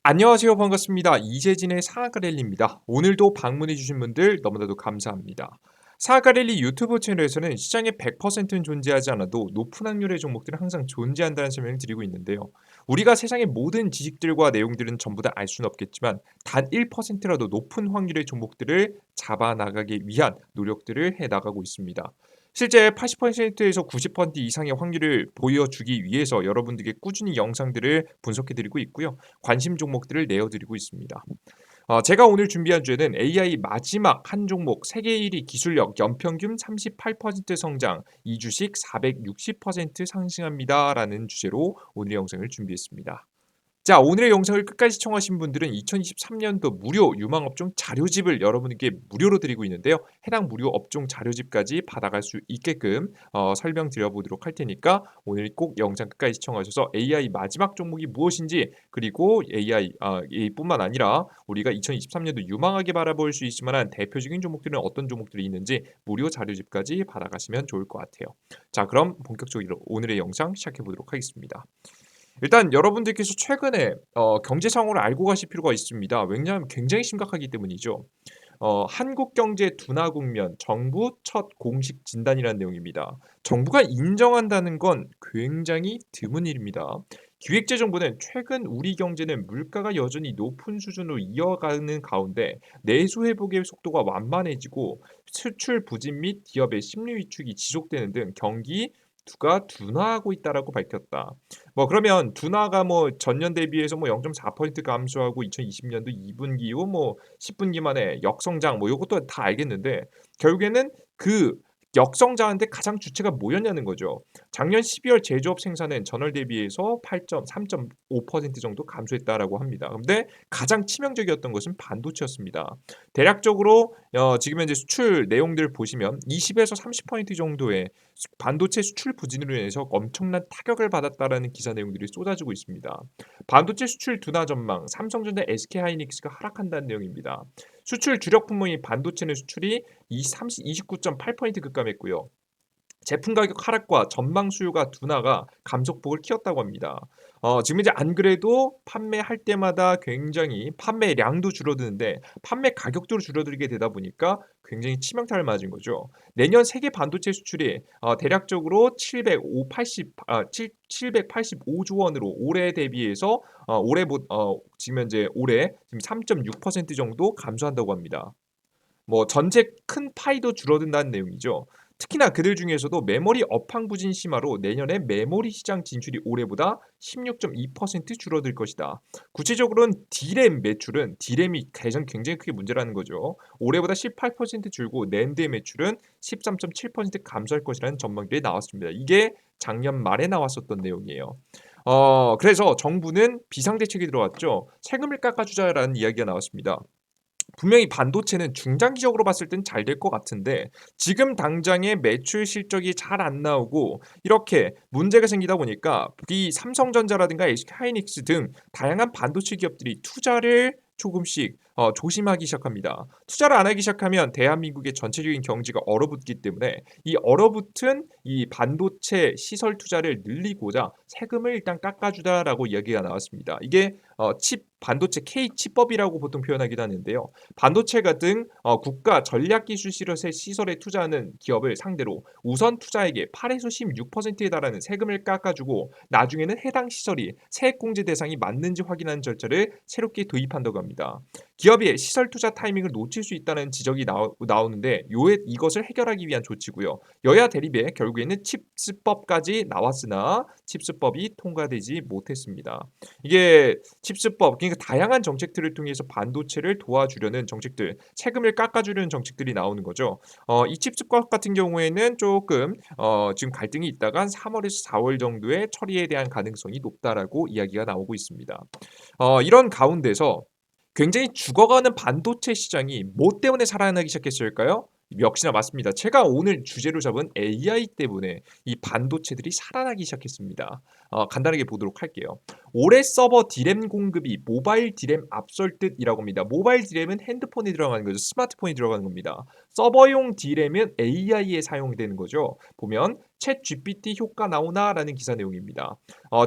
안녕하세요. 반갑습니다. 이재진의 사과랠리입니다. 오늘도 방문해 주신 분들 너무나도 감사합니다. 사과랠리 유튜브 채널에서는 시장에 100%는 존재하지 않아도 높은 확률의 종목들은 항상 존재한다는 설명을 드리고 있는데요. 우리가 세상의 모든 지식들과 내용들은 전부 다 알 수는 없겠지만 단 1%라도 높은 확률의 종목들을 잡아 나가기 위한 노력들을 해 나가고 있습니다. 실제 80%에서 90% 이상의 확률을 보여주기 위해서 여러분들께 꾸준히 영상들을 분석해 드리고 있고요. 관심 종목들을 내어드리고 있습니다. 제가 오늘 준비한 주제는 AI 마지막 한 종목 세계 1위 기술력 연평균 38% 성장 2주식 460% 상승합니다라는 주제로 오늘 영상을 준비했습니다. 자, 오늘의 영상을 끝까지 시청하신 분들은 2023년도 무료 유망 업종 자료집을 여러분께 무료로 드리고 있는데요. 해당 무료 업종 자료집까지 받아갈 수 있게끔 설명드려 보도록 할 테니까 오늘 꼭 영상 끝까지 시청하셔서 AI 마지막 종목이 무엇인지, 그리고 AI뿐만 아니라 우리가 2023년도 유망하게 바라볼 수 있을 만한 대표적인 종목들은 어떤 종목들이 있는지 무료 자료집까지 받아가시면 좋을 것 같아요. 자, 그럼 본격적으로 오늘의 영상 시작해 보도록 하겠습니다. 일단 여러분들께서 최근에 경제 상황을 알고 가실 필요가 있습니다. 왜냐하면 굉장히 심각하기 때문이죠. 한국 경제 둔화 국면, 정부 첫 공식 진단이라는 내용입니다. 정부가 인정한다는 건 굉장히 드문 일입니다. 기획재정부는 최근 우리 경제는 물가가 여전히 높은 수준으로 이어가는 가운데 내수 회복의 속도가 완만해지고 수출 부진 및 기업의 심리 위축이 지속되는 등 경기 가 둔화하고 있다라고 밝혔다. 그러면 둔화가 전년 대비해서 0.4% 감소하고 2020년도 2분기 이후 10분기 만에 역성장 요것도 다 알겠는데, 결국에는 그 역성장인데 가장 주체가 뭐였냐는 거죠. 작년 12월 제조업 생산은 전월 대비해서 3.5% 정도 감소했다라고 합니다. 근데 가장 치명적이었던 것은 반도체였습니다. 대략적으로 지금 현재 수출 내용들 보시면 20에서 30% 정도의 반도체 수출 부진으로 인해서 엄청난 타격을 받았다라는 기사 내용들이 쏟아지고 있습니다. 반도체 수출 둔화 전망, 삼성전자, SK하이닉스가 하락한다는 내용입니다. 수출 주력 품목인 반도체는 수출이 29.8% 급감했고요. 제품 가격 하락과 전망 수요가 둔화가 감소폭을 키웠다고 합니다. 지금 이제 안 그래도 판매할 때마다 굉장히 판매량도 줄어드는데 판매 가격도 줄어들게 되다 보니까 굉장히 치명타를 맞은 거죠. 내년 세계 반도체 수출이 대략적으로 785조 원으로 올해 대비해서 지금 현재 올해 지금 3.6% 정도 감소한다고 합니다. 전체 큰 파이도 줄어든다는 내용이죠. 특히나 그들 중에서도 메모리 업황 부진 심화로 내년에 메모리 시장 진출이 올해보다 16.2% 줄어들 것이다. 구체적으로는 디램 매출은 디램이 가장 굉장히 크게 문제라는 거죠. 올해보다 18% 줄고 낸드의 매출은 13.7% 감소할 것이라는 전망들이 나왔습니다. 이게 작년 말에 나왔었던 내용이에요. 그래서 정부는 비상대책이 들어왔죠. 세금을 깎아주자라는 이야기가 나왔습니다. 분명히 반도체는 중장기적으로 봤을 땐 잘 될 것 같은데 지금 당장의 매출 실적이 잘 안 나오고 이렇게 문제가 생기다 보니까 이 삼성전자라든가 SK하이닉스 등 다양한 반도체 기업들이 투자를 조금씩 조심하기 시작합니다. 투자를 안 하기 시작하면 대한민국의 전체적인 경제가 얼어붙기 때문에 이 얼어붙은 이 반도체 시설 투자를 늘리고자 세금을 일단 깎아주다라고 이야기가 나왔습니다. 이게 칩 반도체 K칩법이라고 보통 표현하기도 하는데요. 반도체가 등 국가 전략기술 시설에 투자하는 기업을 상대로 우선 투자액의 8에서 16%에 달하는 세금을 깎아주고 나중에는 해당 시설이 세액공제 대상이 맞는지 확인하는 절차를 새롭게 도입한다고 합니다. 기업이 시설 투자 타이밍을 놓칠 수 있다는 지적이 나오는데 이것을 해결하기 위한 조치고요. 여야 대립에 결국에는 칩스법까지 나왔으나 칩스법이 통과되지 못했습니다. 이게 칩스법, 그러니까 다양한 정책들을 통해서 반도체를 도와주려는 정책들, 세금을 깎아주려는 정책들이 나오는 거죠. 이 칩스법 같은 경우에는 조금 지금 갈등이 있다가 3월에서 4월 정도의 처리에 대한 가능성이 높다라고 이야기가 나오고 있습니다. 이런 가운데서 굉장히 죽어가는 반도체 시장이 뭐 때문에 살아나기 시작했을까요? 역시나 맞습니다. 제가 오늘 주제로 잡은 AI 때문에 이 반도체들이 살아나기 시작했습니다. 간단하게 보도록 할게요. 올해 서버 디램 공급이 모바일 디램 앞설 듯이라고 합니다. 모바일 디램은 핸드폰에 들어가는 거죠. 스마트폰에 들어가는 겁니다. 서버용 디램은 AI에 사용되는 거죠. 보면 챗 GPT 효과 나오나라는 기사 내용입니다.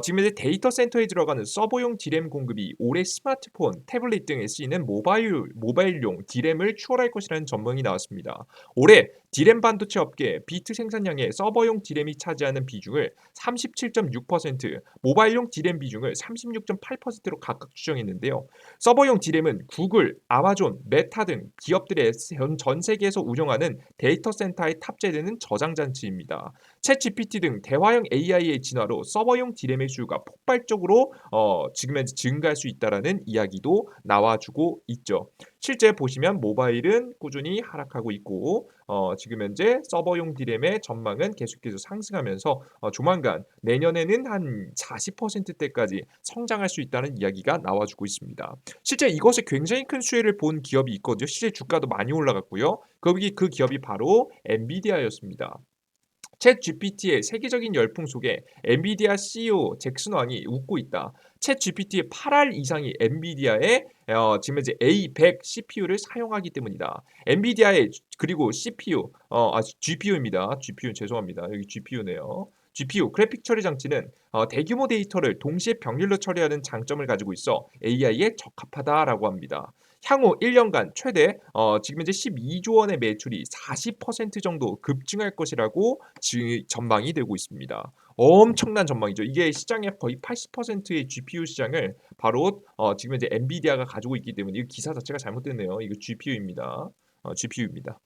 지금 이제 데이터 센터에 들어가는 서버용 D램 공급이 올해 스마트폰, 태블릿 등에 쓰이는 모바일용 D램을 추월할 것이라는 전망이 나왔습니다. 올해 D램 반도체 업계 비트 생산량의 서버용 D램이 차지하는 비중을 37.6%, 모바일용 D램 비중을 36.8%로 각각 추정했는데요. 서버용 D램은 구글, 아마존, 메타 등 기업들의 전 세계에서 운영하는 데이터 센터에 탑재되는 저장 장치입니다. 챗 GPT 등 대화형 AI의 진화로 서버용 D램의 수요가 폭발적으로 지금 현재 증가할 수 있다라는 이야기도 나와주고 있죠. 실제 보시면 모바일은 꾸준히 하락하고 있고 지금 현재 서버용 D램의 전망은 계속해서 상승하면서 조만간 내년에는 한 40%대까지 성장할 수 있다는 이야기가 나와주고 있습니다. 실제 이것에 굉장히 큰 수혜를 본 기업이 있거든요. 실제 주가도 많이 올라갔고요. 그 기업이 바로 엔비디아였습니다. 챗 GPT의 세계적인 열풍 속에 엔비디아 CEO 잭슨 왕이 웃고 있다. 챗 GPT의 8할 이상이 엔비디아의 지금 이제 A100 CPU를 사용하기 때문이다. 엔비디아의 그리고 CPU, GPU입니다. GPU 죄송합니다. 여기 GPU네요. GPU 그래픽 처리 장치는 대규모 데이터를 동시에 병렬로 처리하는 장점을 가지고 있어 AI에 적합하다라고 합니다. 향후 1년간 최대 지금 현재 12조 원의 매출이 40% 정도 급증할 것이라고 전망이 되고 있습니다. 엄청난 전망이죠. 이게 시장의 거의 80%의 GPU 시장을 바로 지금 현재 엔비디아가 가지고 있기 때문에 이 기사 자체가 잘못됐네요. 이거 GPU입니다. GPU입니다.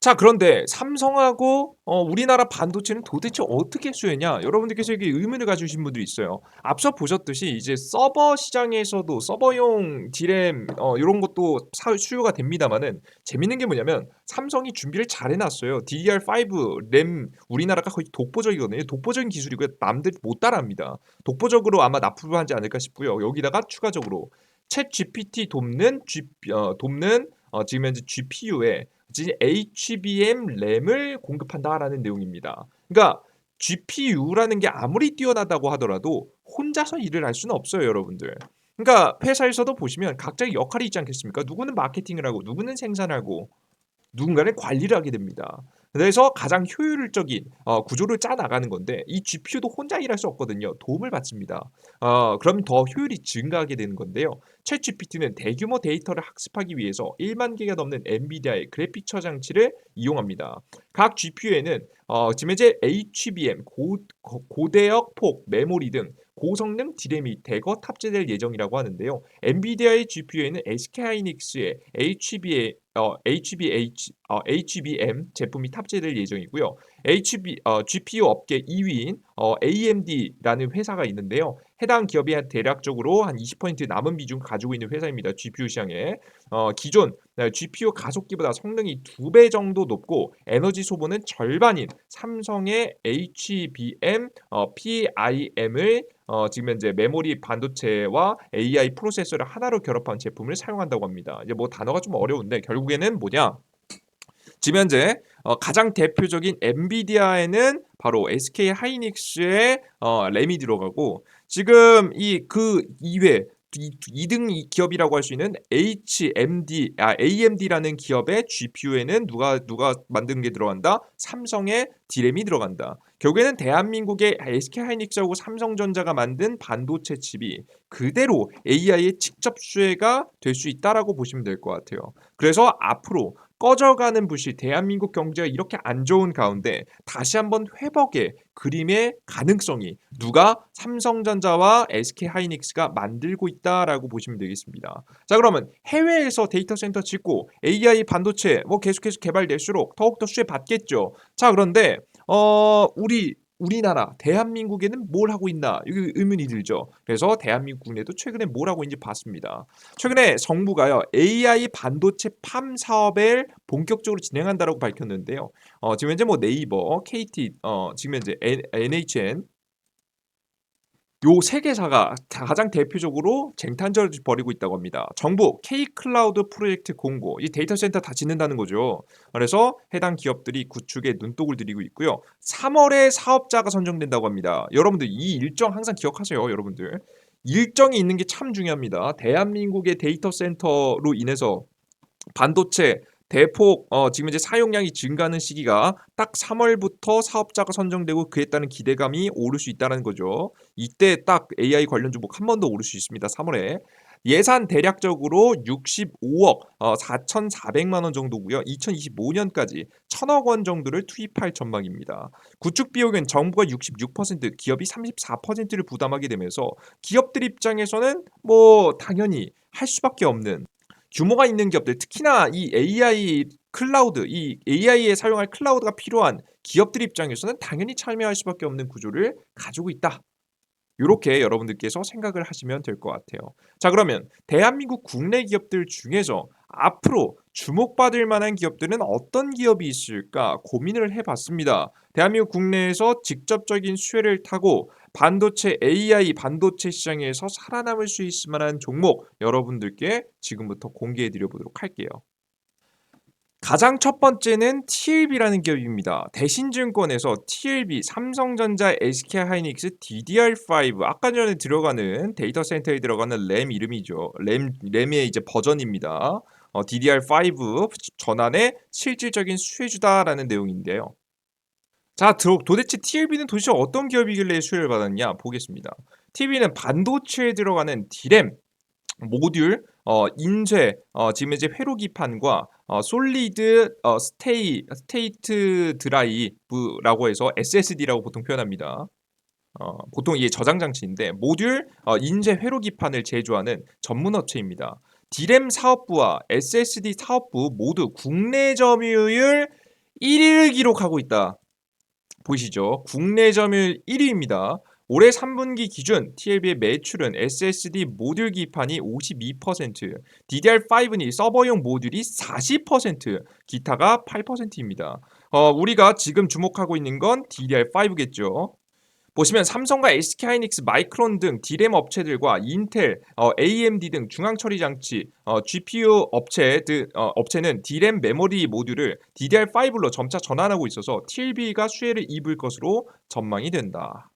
자, 그런데 삼성하고 우리나라 반도체는 도대체 어떻게 수혜냐? 여러분들께서 여기 의문을 가지신 분들이 있어요. 앞서 보셨듯이 이제 서버 시장에서도 서버용 D램 이런 것도 수요가 됩니다만은 재밌는 게 뭐냐면 삼성이 준비를 잘 해놨어요. DDR5 램 우리나라가 거의 독보적이거든요. 독보적인 기술이고요. 남들이 못 따라합니다. 독보적으로 아마 납품을 하지 않을까 싶고요. 여기다가 추가적으로 챗 GPT 돕는 지금 현재 GPU에 HBM 램을 공급한다라는 내용입니다. 그러니까 GPU라는 게 아무리 뛰어나다고 하더라도 혼자서 일을 할 수는 없어요, 여러분들. 그러니까 회사에서도 보시면 각자의 역할이 있지 않겠습니까? 누구는 마케팅을 하고 누구는 생산을 하고 누군가는 관리를 하게 됩니다. 그래서 가장 효율적인 구조를 짜 나가는 건데 이 GPU도 혼자 일할 수 없거든요. 도움을 받습니다. 그럼 더 효율이 증가하게 되는 건데요. 챗 GPT는 대규모 데이터를 학습하기 위해서 1만 개가 넘는 엔비디아의 그래픽 처장치를 이용합니다. 각 GPU에는 지금 현재 HBM 고대역 폭 메모리 등 고성능 D램이 대거 탑재될 예정이라고 하는데요. 엔비디아의 GPU에는 SK하이닉스의 HBM 제품이 탑재될 예정이고요. GPU 업계 2위인 AMD라는 회사가 있는데요. 해당 기업이 대략적으로 한 20% 남은 비중을 가지고 있는 회사입니다. GPU 시장에. 기존 GPU 가속기보다 성능이 2배 정도 높고 에너지 소모는 절반인 삼성의 HBM PIM을 지금 현재 메모리 반도체와 AI 프로세서를 하나로 결합한 제품을 사용한다고 합니다. 이제 뭐 단어가 좀 어려운데 결국에는 뭐냐? 지금 현재 가장 대표적인 엔비디아에는 바로 SK 하이닉스의 램이 들어가고 지금 그 이외 2등 기업이라고 할 수 있는 AMD라는 기업의 GPU에는 누가 만든 게 들어간다? 삼성의 D램이 들어간다. 결국에는 대한민국의 SK 하이닉스하고 삼성전자가 만든 반도체 칩이 그대로 AI의 직접 수혜가 될 수 있다라고 보시면 될 것 같아요. 그래서 앞으로 꺼져가는 부시 대한민국 경제가 이렇게 안 좋은 가운데 다시 한번 회복의 그림의 가능성이 누가 삼성전자와 SK하이닉스가 만들고 있다라고 보시면 되겠습니다. 자, 그러면 해외에서 데이터 센터 짓고 AI 반도체 뭐 계속해서 개발될수록 더욱더 수혜 받겠죠. 자, 그런데 우리나라 대한민국에는 뭘 하고 있나 이게 의문이 들죠. 그래서 대한민국 국내도 최근에 뭘 하고 있는지 봤습니다. 최근에 정부가요 AI 반도체 팜 사업을 본격적으로 진행한다라고 밝혔는데요. 지금 현재 뭐 네이버, KT, 지금 현재 NHN 요 세 개사가 가장 대표적으로 쟁탈전을 벌이고 있다고 합니다. 정부 K-클라우드 프로젝트 공고, 이 데이터 센터 다 짓는다는 거죠. 그래서 해당 기업들이 구축에 눈독을 들이고 있고요. 3월에 사업자가 선정된다고 합니다. 여러분들 이 일정 항상 기억하세요, 여러분들. 일정이 있는 게 참 중요합니다. 대한민국의 데이터 센터로 인해서 반도체 대폭 지금 이제 사용량이 증가하는 시기가 딱 3월부터 사업자가 선정되고 그에 따른 기대감이 오를 수 있다는 거죠. 이때 딱 AI 관련 종목 한 번 더 오를 수 있습니다. 3월에. 예산 대략적으로 65억 4,400만 원 정도고요. 2025년까지 1,000억 원 정도를 투입할 전망입니다. 구축 비용은 정부가 66%, 기업이 34%를 부담하게 되면서 기업들 입장에서는 뭐 당연히 할 수밖에 없는 규모가 있는 기업들, 특히나 이 AI 클라우드, 이 AI에 사용할 클라우드가 필요한 기업들 입장에서는 당연히 참여할 수밖에 없는 구조를 가지고 있다. 요렇게 여러분들께서 생각을 하시면 될 것 같아요. 자, 그러면 대한민국 국내 기업들 중에서 앞으로 주목받을 만한 기업들은 어떤 기업이 있을까 고민을 해봤습니다. 대한민국 국내에서 직접적인 수혜를 타고 반도체 AI 반도체 시장에서 살아남을 수 있을 만한 종목 여러분들께 지금부터 공개해 드려 보도록 할게요. 가장 첫 번째는 TLB라는 기업입니다. 대신증권에서 TLB, 삼성전자, SK하이닉스 DDR5 아까 전에 들어가는 데이터 센터에 들어가는 램 이름이죠. 램의 이제 버전입니다. DDR5 전환의 실질적인 수혜주다라는 내용인데요. 자, 도대체 TLB는 도대체 어떤 기업이길래 수혜를 받았냐 보겠습니다. TLB는 반도체에 들어가는 D램 모듈, 인쇄, 지금 이제 회로 기판과 솔리드 스테이트 드라이브라고 해서 SSD라고 보통 표현합니다. 보통 이게 저장 장치인데 모듈, 인쇄 회로 기판을 제조하는 전문 업체입니다. D램 사업부와 SSD 사업부 모두 국내 점유율 1위를 기록하고 있다. 보이시죠? 국내 점유율 1위입니다. 올해 3분기 기준 TLB의 매출은 SSD 모듈 기판이 52%, DDR5니 서버용 모듈이 40%, 기타가 8%입니다. 우리가 지금 주목하고 있는 건 DDR5겠죠. 보시면 삼성과 SK하이닉스, 마이크론 등 D램 업체들과 인텔, AMD 등 중앙 처리 장치, GPU 업체는 D램 메모리 모듈을 DDR5로 점차 전환하고 있어서 TLB가 수혜를 입을 것으로 전망이 된다.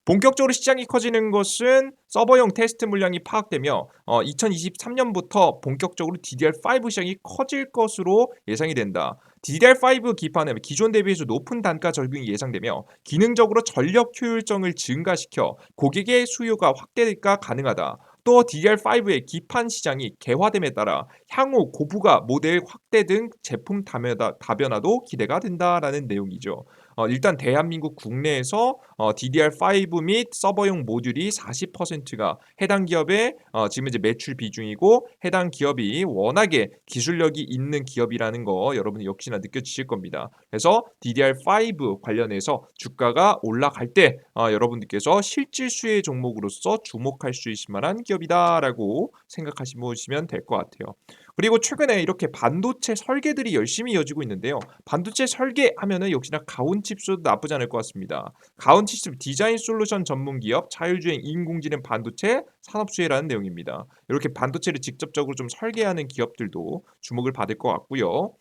본격적으로 시장이 커지는 것은 서버용 테스트 물량이 파악되며 2023년부터 본격적으로 DDR5 시장이 커질 것으로 예상이 된다. DDR5 기판은 기존 대비해서 높은 단가 적용이 예상되며 기능적으로 전력 효율성을 증가시켜 고객의 수요가 확대가 가능하다. 또 DDR5의 기판 시장이 개화됨에 따라 향후 고부가 모델 확대 등 제품 다변화도 기대가 된다라는 내용이죠. 일단 대한민국 국내에서 DDR5 및 서버용 모듈이 40%가 해당 기업의 지금 이제 매출 비중이고 해당 기업이 워낙에 기술력이 있는 기업이라는 거 여러분이 역시나 느껴지실 겁니다. 그래서 DDR5 관련해서 주가가 올라갈 때 여러분들께서 실질수의 종목으로서 주목할 수 있을 만한 기업이다라고 생각하시면 될 것 같아요. 그리고 최근에 이렇게 반도체 설계들이 열심히 이어지고 있는데요. 반도체 설계하면은 역시나 가온칩스도 나쁘지 않을 것 같습니다. 가온칩스 디자인 솔루션 전문 기업 자율주행 인공지능 반도체 산업수혜라는 내용입니다. 이렇게 반도체를 직접적으로 좀 설계하는 기업들도 주목을 받을 것 같고요.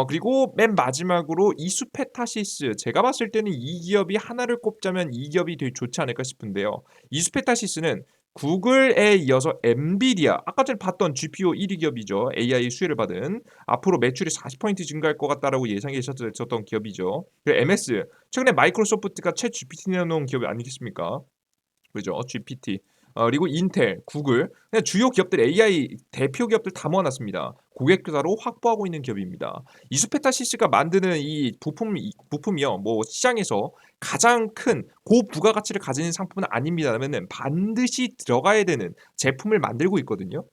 그리고 맨 마지막으로 이수페타시스 제가 봤을 때는 이 기업이 하나를 꼽자면 이 기업이 되게 좋지 않을까 싶은데요. 이수페타시스는 구글에 이어서 엔비디아 아까 전에 봤던 GPU 1위 기업이죠. AI 수혜를 받은 앞으로 매출이 40% 증가할 것 같다라고 예상했었던 기업이죠. 그리고 MS 최근에 마이크로소프트가 챗 GPT 내놓은 기업이 아니겠습니까? 그죠? GPT. 그리고 인텔, 구글, 그냥 주요 기업들 AI 대표 기업들 다 모아놨습니다. 고객사로 확보하고 있는 기업입니다. 이수페타시스가 만드는 이 부품이요, 뭐 시장에서 가장 큰 고부가가치를 가지는 상품은 아닙니다면은 반드시 들어가야 되는 제품을 만들고 있거든요.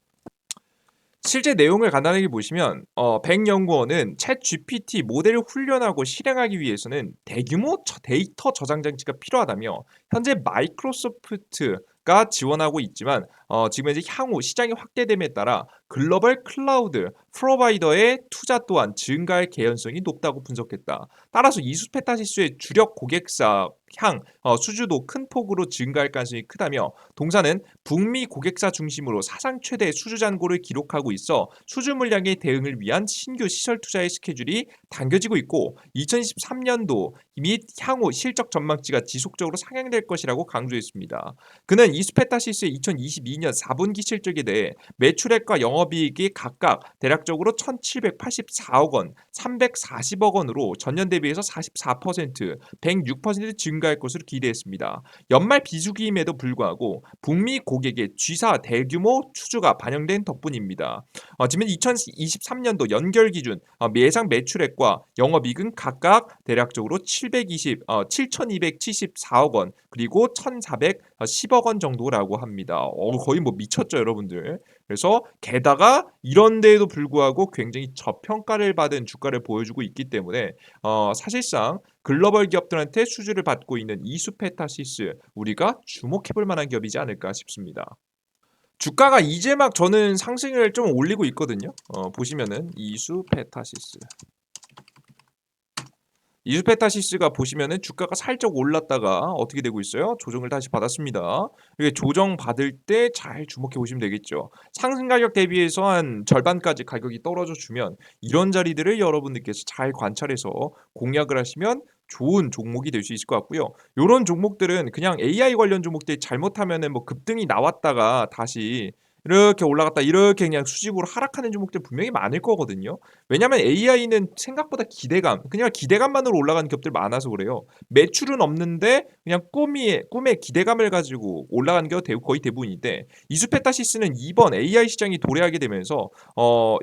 실제 내용을 간단하게 보시면 백연구원은 챗 GPT 모델을 훈련하고 실행하기 위해서는 대규모 데이터 저장 장치가 필요하다며 현재 마이크로소프트가 지원하고 있지만 지금 이제 향후 시장이 확대됨에 따라 글로벌 클라우드 프로바이더의 투자 또한 증가할 개연성이 높다고 분석했다. 따라서 이수페타시스의 주력 고객사 향 수주도 큰 폭으로 증가할 가능성이 크다며 동사는 북미 고객사 중심으로 사상 최대 수주 잔고를 기록하고 있어 수주 물량의 대응을 위한 신규 시설 투자의 스케줄이 당겨지고 있고 2023년도 및 향후 실적 전망치가 지속적으로 상향될 것이라고 강조했습니다. 그는 이스페타시스의 2022년 4분기 실적에 대해 매출액과 영업이익이 각각 대략적으로 1,784억 원, 340억 원으로 전년 대비해서 44%, 106% 증가할 것으로 기대했습니다. 연말 비수기임에도 불구하고 북미 고객의 G사 대규모 투자가 반영된 덕분입니다. 지금 2023년도 연결 기준 예상 매출액과 영업이익은 각각 대략적으로 7,274억 원 그리고 1,410억 원 정도라고 합니다. 거의 뭐 미쳤죠, 여러분들. 그래서 게다가 이런 데에도 불구하고 굉장히 저평가를 받은 주가를 보여주고 있기 때문에 사실상 글로벌 기업들한테 수주를 받고 있는 이수페타시스 우리가 주목해볼 만한 기업이지 않을까 싶습니다. 주가가 이제 막 저는 상승을 좀 올리고 있거든요. 보시면은 이수페타시스가 보시면은 주가가 살짝 올랐다가 어떻게 되고 있어요? 조정을 다시 받았습니다. 이게 조정 받을 때 잘 주목해 보시면 되겠죠. 상승 가격 대비해서 한 절반까지 가격이 떨어져 주면 이런 자리들을 여러분들께서 잘 관찰해서 공략을 하시면 좋은 종목이 될 수 있을 것 같고요. 요런 종목들은 그냥 AI 관련 종목들 잘못하면은 뭐 급등이 나왔다가 다시 이렇게 올라갔다 이렇게 그냥 수직으로 하락하는 종목들 분명히 많을 거거든요. 왜냐하면 AI는 생각보다 그냥 기대감만으로 올라가는 기업들 많아서 그래요. 매출은 없는데 그냥 꿈에 기대감을 가지고 올라가는 게 거의 대부분인데 이수페타시스는 이번 AI 시장이 도래하게 되면서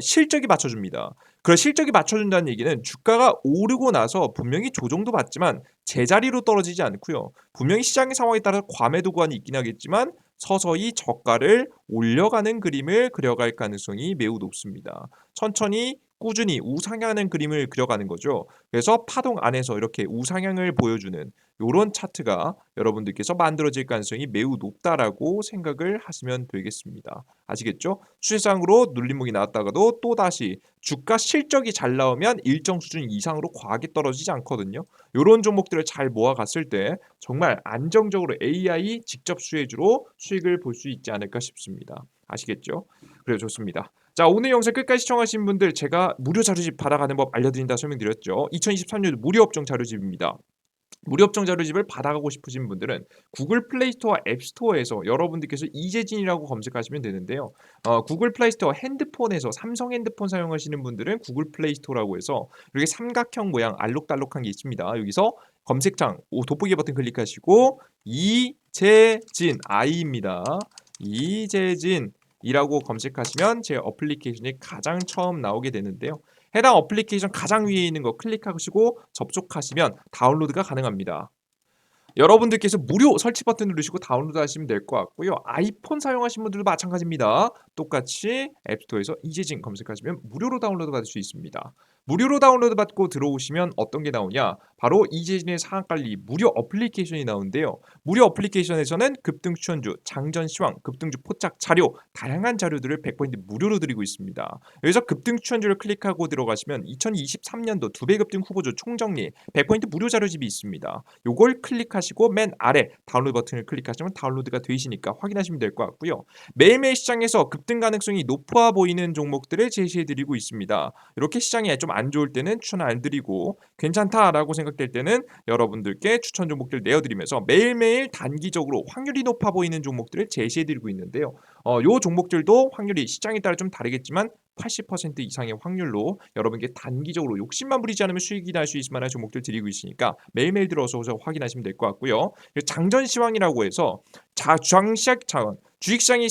실적이 받쳐줍니다. 그 실적이 받쳐준다는 얘기는 주가가 오르고 나서 분명히 조정도 받지만 제자리로 떨어지지 않고요. 분명히 시장의 상황에 따라 과매도 구간이 있긴 하겠지만 서서히 저가를 올려가는 그림을 그려갈 가능성이 매우 높습니다. 천천히 꾸준히 우상향하는 그림을 그려가는 거죠. 그래서 파동 안에서 이렇게 우상향을 보여주는 이런 차트가 여러분들께서 만들어질 가능성이 매우 높다라고 생각을 하시면 되겠습니다. 아시겠죠? 추세상으로 눌림목이 나왔다가도 또다시 주가 실적이 잘 나오면 일정 수준 이상으로 과하게 떨어지지 않거든요. 이런 종목들을 잘 모아갔을 때 정말 안정적으로 AI 직접 수혜주로 수익을 볼 수 있지 않을까 싶습니다. 아시겠죠? 그래 좋습니다. 자, 오늘 영상 끝까지 시청하신 분들 제가 무료 자료집 받아가는 법 알려드린다 설명드렸죠. 2023년 무료 업종 자료집입니다. 무료 업종 자료집을 받아가고 싶으신 분들은 구글 플레이스토어 앱스토어에서 여러분들께서 이재진이라고 검색하시면 되는데요. 구글 플레이스토어 핸드폰에서 삼성 핸드폰 사용하시는 분들은 구글 플레이스토어라고 해서 이렇게 삼각형 모양 알록달록한 게 있습니다. 여기서 검색창 돋보기 버튼 클릭하시고 이재진 아이입니다. 이재진이라고 검색하시면 제 어플리케이션이 가장 처음 나오게 되는데요. 해당 어플리케이션 가장 위에 있는 거 클릭하시고 접속하시면 다운로드가 가능합니다. 여러분들께서 무료 설치 버튼 누르시고 다운로드 하시면 될 것 같고요. 아이폰 사용하시는 분들도 마찬가지입니다. 똑같이 앱스토어에서 이재진 검색하시면 무료로 다운로드 받을 수 있습니다. 무료로 다운로드 받고 들어오시면 어떤 게 나오냐? 바로 이재진의 상한관리 무료 어플리케이션이 나오는데요. 무료 어플리케이션에서는 급등 추천주, 장전 시황, 급등주 포착 자료, 다양한 자료들을 100% 무료로 드리고 있습니다. 여기서 급등 추천주를 클릭하고 들어가시면 2023년도 2배 급등 후보주 총정리 100% 무료 자료집이 있습니다. 요걸 클릭하시고 맨 아래 다운로드 버튼을 클릭하시면 다운로드가 되시니까 확인하시면 될 것 같고요. 매일매일 시장에서 급등 가능성이 높아 보이는 종목들을 제시해드리고 있습니다. 이렇게 시장이 좀 안 좋을 때는 추천 안 드리고 괜찮다라고 생각될 때는 여러분들께 추천 종목들 내어드리면서 매일매일 단기적으로 확률이 높아 보이는 종목들을 제시해드리고 있는데요. 요 종목들도 확률이 시장에 따라 좀 다르겠지만 80% 이상의 확률로 여러분께 단기적으로 욕심만 부리지 않으면 수익이 날 수 있을 만한 종목들 드리고 있으니까 매일매일 들어서 확인하시면 될 것 같고요. 장전 시황이라고 해서 주식시장이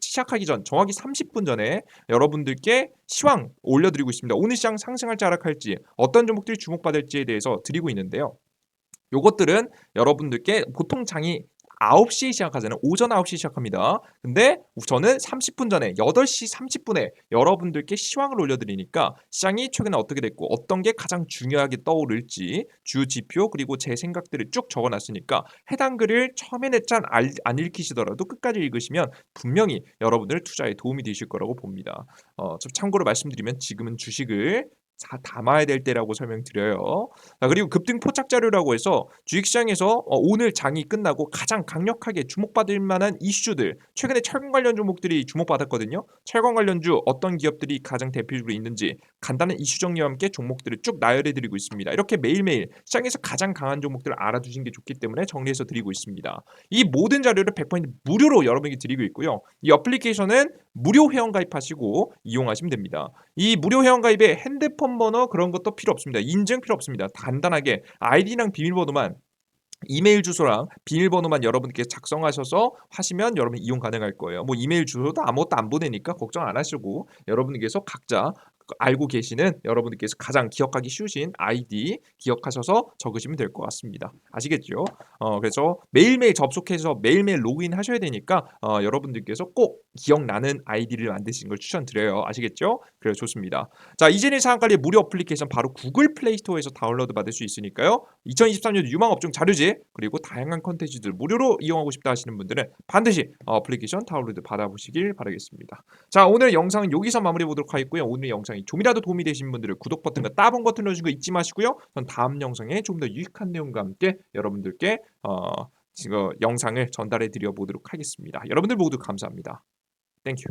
시작하기 전 정확히 30분 전에 여러분들께 시황 올려드리고 있습니다. 오늘 시장 상승할지 하락할지 어떤 종목들이 주목받을지에 대해서 드리고 있는데요. 요것들은 여러분들께 보통 장이 9시에 시작하잖아요. 오전 9시에 시작합니다. 근데 저는 30분 전에 8시 30분에 여러분들께 시황을 올려드리니까 시장이 최근에 어떻게 됐고 어떤 게 가장 중요하게 떠오를지 주요 지표 그리고 제 생각들을 쭉 적어놨으니까 해당 글을 처음에는 안 읽히시더라도 끝까지 읽으시면 분명히 여러분들 투자에 도움이 되실 거라고 봅니다. 참고로 말씀드리면 지금은 주식을 담아야 될 때라고 설명드려요. 그리고 급등 포착 자료라고 해서 주식시장에서 오늘 장이 끝나고 가장 강력하게 주목받을 만한 이슈들 최근에 철강 관련 종목들이 주목받았거든요. 철강 관련주 어떤 기업들이 가장 대표적으로 있는지 간단한 이슈 정리와 함께 종목들을 쭉 나열해드리고 있습니다. 이렇게 매일매일 시장에서 가장 강한 종목들을 알아두신 게 좋기 때문에 정리해서 드리고 있습니다. 이 모든 자료를 100% 무료로 여러분에게 드리고 있고요. 이 어플리케이션은 무료 회원 가입하시고 이용하시면 됩니다. 이 무료 회원 가입에 핸드폰 번호 그런 것도 필요 없습니다. 인증 필요 없습니다. 간단하게 아이디랑 비밀번호만 이메일 주소랑 비밀번호만 여러분께서 작성하셔서 하시면 여러분 이용 가능할 거예요. 뭐 이메일 주소도 아무것도 안 보내니까 걱정 안 하시고 여러분께서 각자 알고 계시는 여러분들께서 가장 기억하기 쉬우신 아이디 기억하셔서 적으시면 될 것 같습니다. 아시겠죠? 그래서 매일매일 접속해서 매일매일 로그인 하셔야 되니까 여러분들께서 꼭 기억나는 아이디를 만드시는 걸 추천드려요. 아시겠죠? 그래서 좋습니다. 자, 이재린 상한관리 무료 어플리케이션 바로 구글 플레이 스토어에서 다운로드 받을 수 있으니까요. 2023년 유망업종 자료지 그리고 다양한 컨텐츠들 무료로 이용하고 싶다 하시는 분들은 반드시 어플리케이션 다운로드 받아보시길 바라겠습니다. 자, 오늘 영상은 여기서 마무리해 보도록 하겠고요. 오늘 영상이 좀이라도 도움이 되신 분들은 구독 버튼과 따봉 버튼 눌러주는 거 잊지 마시고요. 전 다음 영상에 좀 더 유익한 내용과 함께 여러분들께 지금 영상을 전달해 드려 보도록 하겠습니다. 여러분들 모두 감사합니다. 땡큐.